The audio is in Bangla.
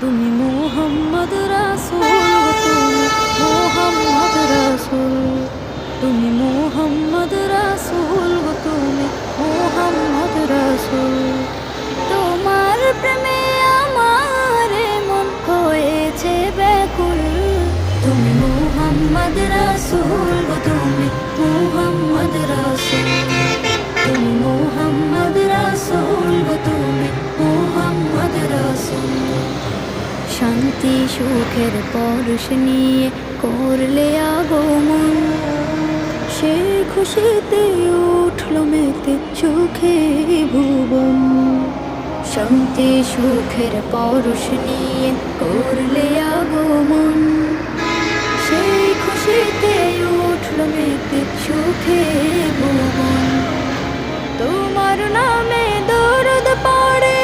তুমি মুহাম্মদ রাসূল, তুমি মুহাম্মদ রাসূল, তুমি মুহাম্মদ রাসূল, তুমি মুহাম্মদ রাসূল। তোমার প্রেমে আমার মন হয়েছে ব্যাকুল। তুমি মুহাম্মদ রাসূল, তুমি মুহাম্মদ রাসূল, তুমি মুহাম্মদ রাসূল, তুমি মুহাম্মদ রাসূল। শান্তি সুখের পরশ নিয়ে করলে আগমন, সে খুশিতে উঠল মেতে সুখে ভুবন। শান্তি সুখের পরশ নিয়ে করলে আগমন, সেই খুশিতে উঠল মেতে সুখে ভুবন। তোমার নামে দরুদ পড়ে